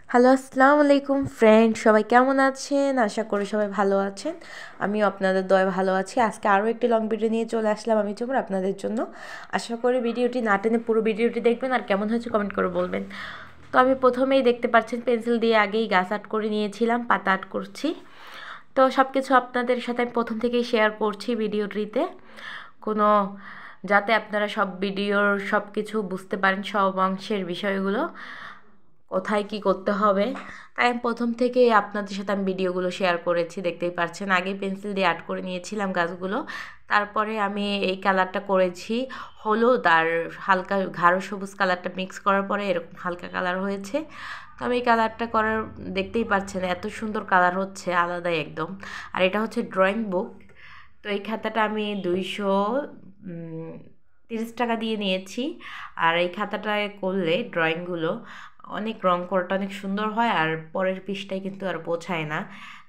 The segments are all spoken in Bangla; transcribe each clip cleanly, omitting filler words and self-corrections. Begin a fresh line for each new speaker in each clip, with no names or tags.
হ্যালো, আসসালামু আলাইকুম ফ্রেন্ড, সবাই কেমন আছেন? আশা করি সবাই ভালো আছেন। আমিও আপনাদের দয়ায় ভালো আছি। আজকে আরও একটি লং ভিডিও নিয়ে চলে আসলাম আমি ঝুমুর আপনাদের জন্য। আশা করি ভিডিওটি না টেনে পুরো ভিডিওটি দেখবেন আর কেমন হয়েছে কমেন্ট করে বলবেন। তো আমি প্রথমেই দেখতে পাচ্ছেন পেন্সিল দিয়ে আগেই গাছ আর্ট করে নিয়েছিলাম, পাতা আর্ট করছি। তো সব কিছু আপনাদের সাথে আমি প্রথম থেকেই শেয়ার করছি ভিডিওটিতে, কোনো যাতে আপনারা সব ভিডিওর সব কিছু বুঝতে পারেন, সব অংশের বিষয়গুলো কোথায় কি করতে হবে। তাই আমি প্রথম থেকেই আপনাদের সাথে আমি ভিডিওগুলো শেয়ার করেছি, দেখতেই পাচ্ছেন। আগে পেন্সিল দিয়ে আর্ট করে নিয়েছিলাম গাছগুলো, তারপরে আমি এই কালারটা করেছি হলুদ আর হালকা গাঢ় সবুজ কালারটা মিক্স করার পরে এরকম হালকা কালার হয়েছে। তো আমি এই কালারটা করার দেখতেই পাচ্ছেন এত সুন্দর কালার হচ্ছে, আলাদাই একদম। আর এটা হচ্ছে ড্রয়িং বুক। তো এই খাতাটা আমি 230 টাকা দিয়ে নিয়েছি। আর এই খাতাটায় করলে ড্রয়িংগুলো অনেক রং করাটা অনেক সুন্দর হয়, আর পরের পৃষ্ঠায় কিন্তু আর পোছায় না।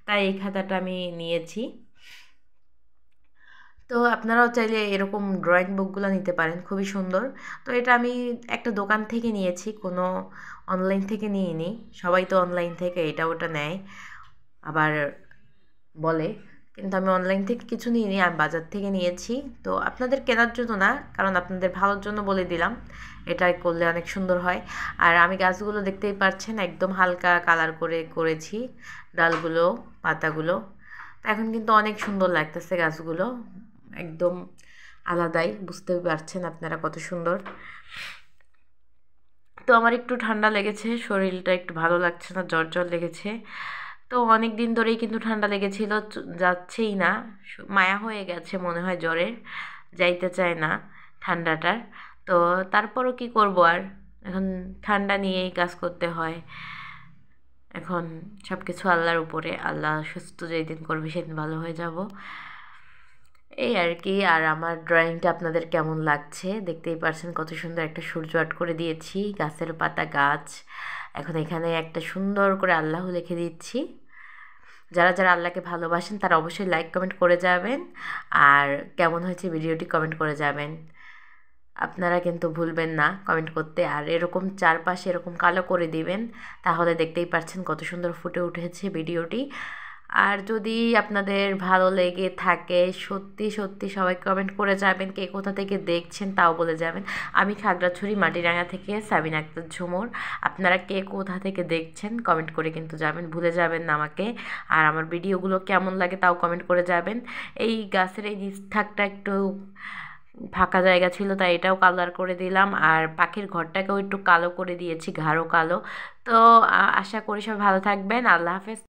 তাই এই খাতাটা আমি নিয়েছি। তো আপনারাও চাইলে এরকম ড্রয়িং বুকগুলো নিতে পারেন, খুবই সুন্দর। তো এটা আমি একটা দোকান থেকে নিয়েছি, কোনো অনলাইন থেকে নিইনি। সবাই তো অনলাইন থেকে এটা ওটা নেয় আবার বলে, কিন্তু আমি অনলাইন থেকে কিছু নিইনি, আমি বাজার থেকে নিয়েছি। তো আপনাদের কেনার জন্য না, কারণ আপনাদের ভালোর জন্য বলে দিলাম, এটা করলে অনেক সুন্দর হয়। আর আমি গাছগুলো দেখতেই পাচ্ছেন একদম হালকা কালার করে করেছি, ডালগুলো পাতাগুলো। তো এখন কিন্তু অনেক সুন্দর লাগতেছে গাছগুলো, একদম আলাদাই, বুঝতে পারছেন আপনারা কত সুন্দর। তো আমার একটু ঠান্ডা লেগেছে, শরীরটা একটু ভালো লাগছে না, জ্বর জ্বর লেগেছে। তো অনেক দিন ধরেই কিন্তু ঠান্ডা লেগেছিল, যাচ্ছেই না। মায়া হয়ে গেছে মনে হয় জ্বরের, যাইতে চায় না ঠান্ডাটার। তো তারপরও কি করব আর, এখন ঠান্ডা নিয়েই কাজ করতে হয়। এখন সব কিছু আল্লাহর উপরে, আল্লাহ সুস্থ যেই দিন করবে সেদিন ভালো হয়ে যাব, এই আর কি। আর আমার ড্রয়িংটা আপনাদের কেমন লাগছে দেখতেই পারছেন, কত সুন্দর একটা সূর্য আর্ট করে দিয়েছি, গাছের পাতা, গাছ। এখন এখানে একটা সুন্দর করে আল্লাহ লিখে দিচ্ছি। যারা যারা আল্লাহকে ভালোবাসেন তারা অবশ্যই লাইক কমেন্ট করে যাবেন, আর কেমন হয়েছে ভিডিওটি কমেন্ট করে যাবেন। আপনারা কিন্তু ভুলবেন না কমেন্ট করতে, আর এরকম চারপাশে এরকম কালো করে দিবেন, তাহলে দেখতেই পাচ্ছেন কত সুন্দর ফুটে উঠেছে ভিডিওটি। আর যদি আপনাদের ভালো লেগে থাকে, সত্যি সত্যি সবাই কমেন্ট করে যাবেন, কে কোথা থেকে দেখছেন তাও বলে যাবেন। আমি খাগড়াছড়ি মাটিরাঙ্গা থেকে সাবিনা আক্তার ঝুমুর। আপনারা কে কোথা থেকে দেখছেন কমেন্ট করে কিন্তু যাবেন, ভুলে যাবেন না আমাকে। আর আমার ভিডিওগুলো কেমন লাগে তাও কমেন্ট করে যাবেন। এই গাছের এই নিচ থাকটা একটু ফাঁকা জায়গা ছিল, তাই এটাও কালার করে দিলাম, আর পাখির ঘরটাকেও একটু কালো করে দিয়েছি, গাঢ় কালো। তো আশা করি সবাই ভালো থাকবেন। আল্লাহ হাফেজ।